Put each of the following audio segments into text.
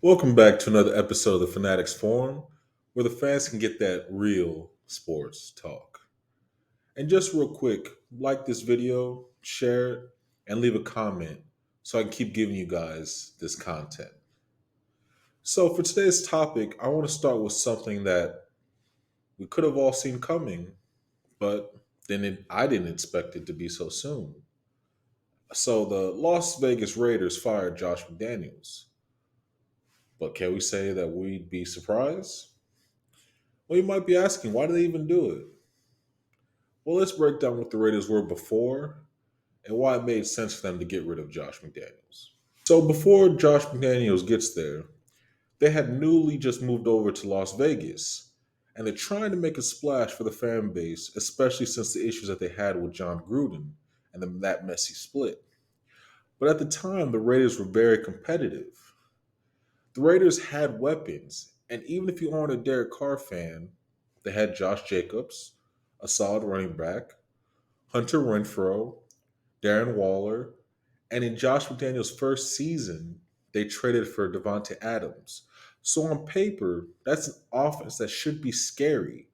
Welcome back to another episode of the Fanatics Forum, where the fans can get that real sports talk. And just real quick, like this video, share it, and leave a comment so I can keep giving you guys this content. So, for today's topic, I want to start with something that we could have all seen coming, but I didn't expect it to be so soon. So, the Las Vegas Raiders fired Josh McDaniels. But can we say that we'd be surprised? Well, you might be asking, why did they even do it? Well, let's break down what the Raiders were before and why it made sense for them to get rid of Josh McDaniels. So, before Josh McDaniels gets there, they had newly just moved over to Las Vegas, and they're trying to make a splash for the fan base, especially since the issues that they had with John Gruden and that messy split. But at the time, the Raiders were very competitive. The Raiders had weapons, and even if you aren't a Derek Carr fan, they had Josh Jacobs, a solid running back, Hunter Renfro, Darren Waller, and in Josh McDaniels' first season, they traded for Devontae Adams. So on paper, that's an offense that should be scary,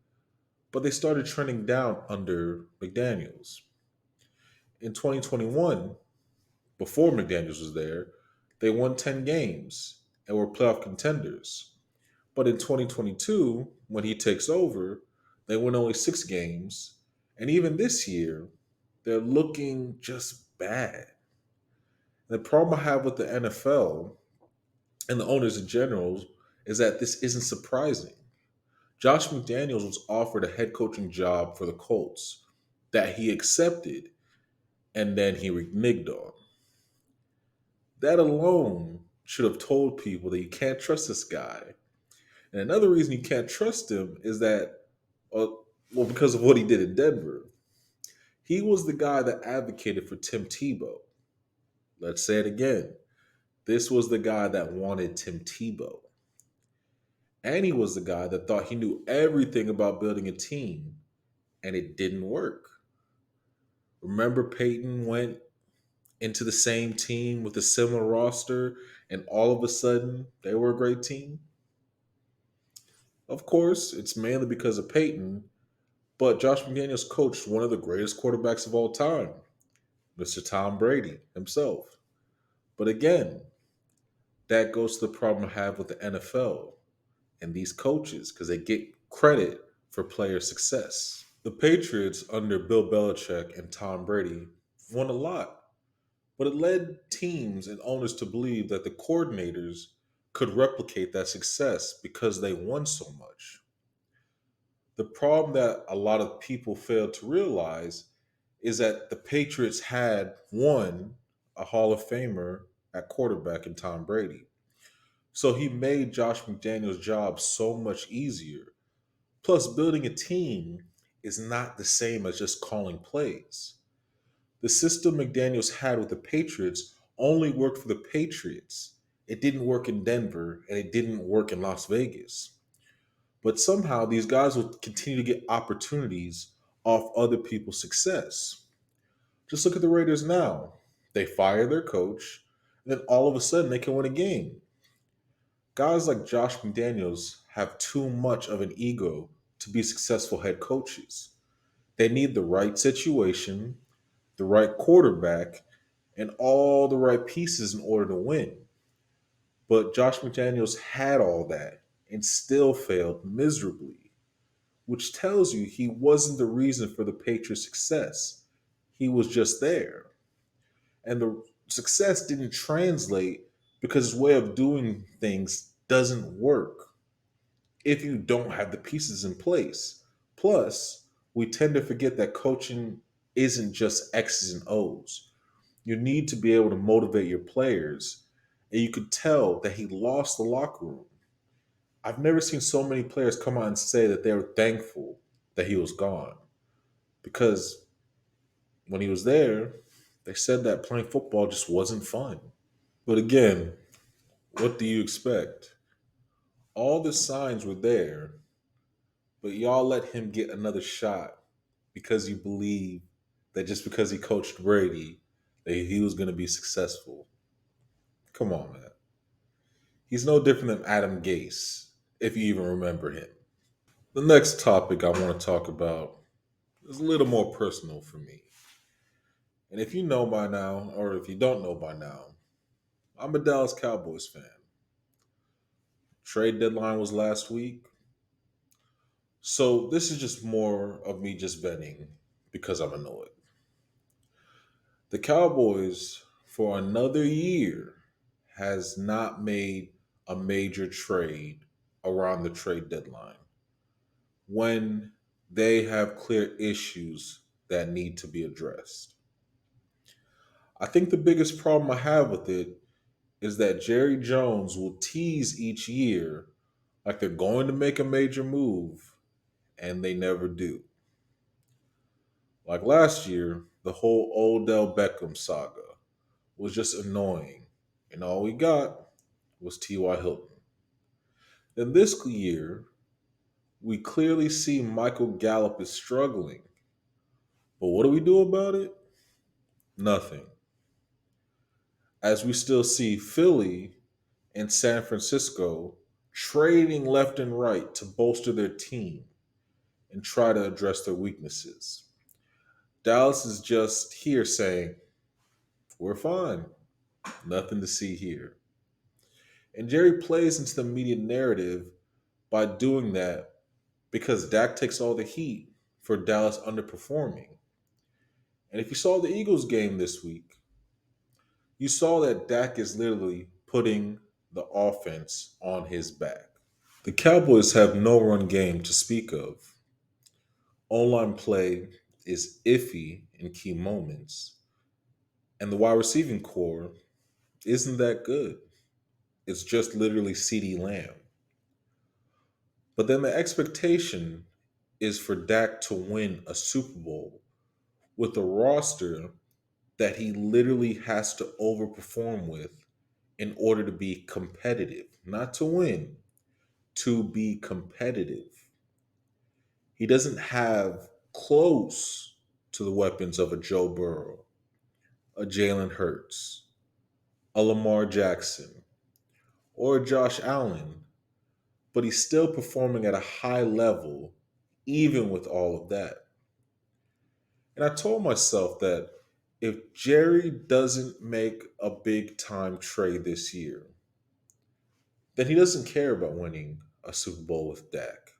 but they started trending down under McDaniels. In 2021, before McDaniels was there, they won 10 games and were playoff contenders. But in 2022, when he takes over, they win only 6 games. And even this year, they're looking just bad. The problem I have with the NFL and the owners in general is that this isn't surprising. Josh McDaniels was offered a head coaching job for the Colts that he accepted and then he reneged on. That alone should have told people that you can't trust this guy. And another reason you can't trust him is that, uh, well, because of what he did in Denver. He was the guy that advocated for Tim Tebow. Let's say it again. This was the guy that wanted Tim Tebow. And he was the guy that thought he knew everything about building a team, and it didn't work. Remember, Peyton went into the same team with a similar roster, and all of a sudden, they were a great team? Of course, it's mainly because of Peyton, but Josh McDaniels coached one of the greatest quarterbacks of all time, Mr. Tom Brady himself. But again, that goes to the problem I have with the NFL and these coaches because they get credit for player success. The Patriots under Bill Belichick and Tom Brady won a lot, but it led teams and owners to believe that the coordinators could replicate that success because they won so much. The problem that a lot of people fail to realize is that the Patriots had one, a Hall of Famer at quarterback in Tom Brady. So he made Josh McDaniels' job so much easier. Plus, building a team is not the same as just calling plays. The system McDaniels had with the Patriots only worked for the Patriots. It didn't work in Denver and it didn't work in Las Vegas. But somehow these guys will continue to get opportunities off other people's success. Just look at the Raiders now. They fire their coach, and then all of a sudden they can win a game. Guys like Josh McDaniels have too much of an ego to be successful head coaches. They need the right situation, the right quarterback, and all the right pieces in order to win. But Josh McDaniels had all that and still failed miserably, which tells you he wasn't the reason for the Patriots' success. He was just there. And the success didn't translate because his way of doing things doesn't work if you don't have the pieces in place. Plus, we tend to forget that coaching isn't just X's and O's. You need to be able to motivate your players. And you could tell that he lost the locker room. I've never seen so many players come out and say that they were thankful that he was gone. Because when he was there, they said that playing football just wasn't fun. But again, what do you expect? All the signs were there, but y'all let him get another shot because you believe that just because he coached Brady, that he was going to be successful. Come on, man. He's no different than Adam Gase, if you even remember him. The next topic I want to talk about is a little more personal for me. And if you know by now, or if you don't know by now, I'm a Dallas Cowboys fan. Trade deadline was last week. So this is just more of me just venting because I'm annoyed. The Cowboys, for another year, has not made a major trade around the trade deadline when they have clear issues that need to be addressed. I think the biggest problem I have with it is that Jerry Jones will tease each year like they're going to make a major move and they never do. Like last year, the whole Odell Beckham saga was just annoying, and all we got was T.Y. Hilton. Then this year, we clearly see Michael Gallup is struggling. But what do we do about it? Nothing. As we still see Philly and San Francisco trading left and right to bolster their team and try to address their weaknesses. Dallas is just here saying, we're fine. Nothing to see here. And Jerry plays into the media narrative by doing that because Dak takes all the heat for Dallas underperforming. And if you saw the Eagles game this week, you saw that Dak is literally putting the offense on his back. The Cowboys have no run game to speak of. Online play is iffy in key moments, and the wide receiving core isn't that good. It's just literally CeeDee Lamb. But then the expectation is for Dak to win a Super Bowl with a roster that he literally has to overperform with in order to be competitive, not to win, to be competitive. He doesn't have close to the weapons of a Joe Burrow, a Jalen Hurts, a Lamar Jackson, or a Josh Allen, but he's still performing at a high level even with all of that. And I told myself that if Jerry doesn't make a big time trade this year, then he doesn't care about winning a Super Bowl with Dak.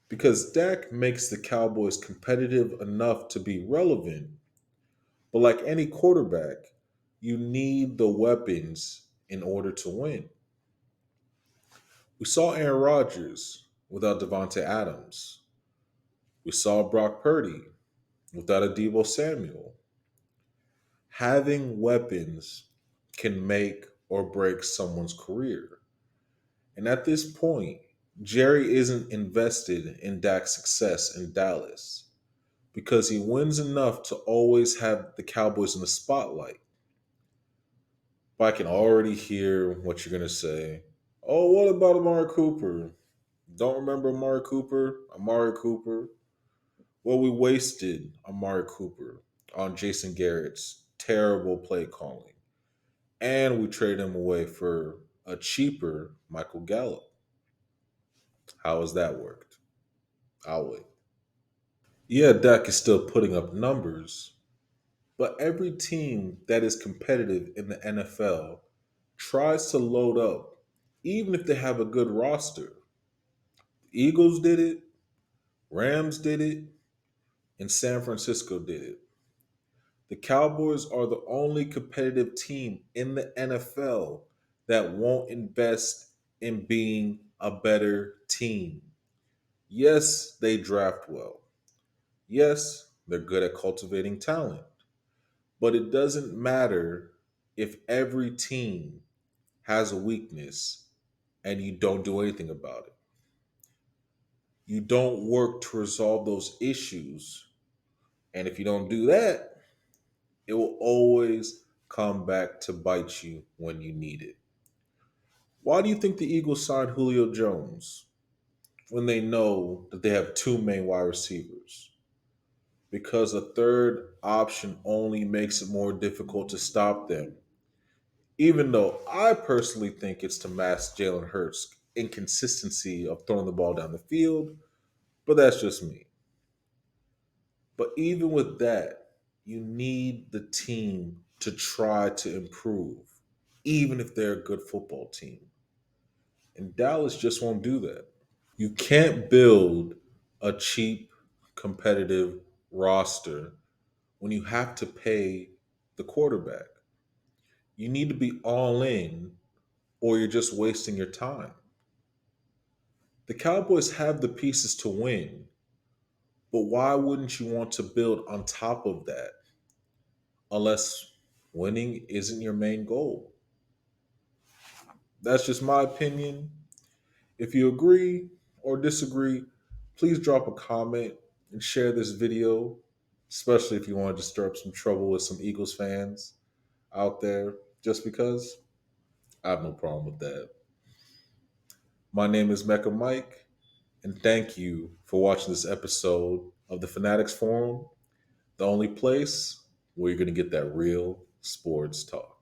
Because Dak makes the Cowboys competitive enough to be relevant, but like any quarterback, you need the weapons in order to win. We saw Aaron Rodgers without Devontae Adams. We saw Brock Purdy without a Debo Samuel. Having weapons can make or break someone's career. And at this point, Jerry isn't invested in Dak's success in Dallas because he wins enough to always have the Cowboys in the spotlight. But I can already hear what you're going to say. Oh, what about Amari Cooper? Don't remember Amari Cooper? Amari Cooper? Well, we wasted Amari Cooper on Jason Garrett's terrible play calling. And we traded him away for a cheaper Michael Gallup. How has that worked? I'll wait. Yeah, Dak is still putting up numbers, but every team that is competitive in the NFL tries to load up, even if they have a good roster. Eagles did it, Rams did it, and San Francisco did it. The Cowboys are the only competitive team in the NFL that won't invest in being a better team. Yes, they draft well. Yes, they're good at cultivating talent. But it doesn't matter if every team has a weakness and you don't do anything about it. You don't work to resolve those issues. And if you don't do that, it will always come back to bite you when you need it. Why do you think the Eagles signed Julio Jones when they know that they have two main wide receivers? Because a third option only makes it more difficult to stop them. Even though I personally think it's to mask Jalen Hurts' inconsistency of throwing the ball down the field, but that's just me. But even with that, you need the team to try to improve, even if they're a good football team. And Dallas just won't do that. You can't build a cheap, competitive roster when you have to pay the quarterback. You need to be all in, or you're just wasting your time. The Cowboys have the pieces to win, but why wouldn't you want to build on top of that unless winning isn't your main goal? That's just my opinion. If you agree or disagree, please drop a comment and share this video, especially if you want to stir up some trouble with some Eagles fans out there, just because I have no problem with that. My name is Mecca Mike, and thank you for watching this episode of the Fanatics Forum, the only place where you're going to get that real sports talk.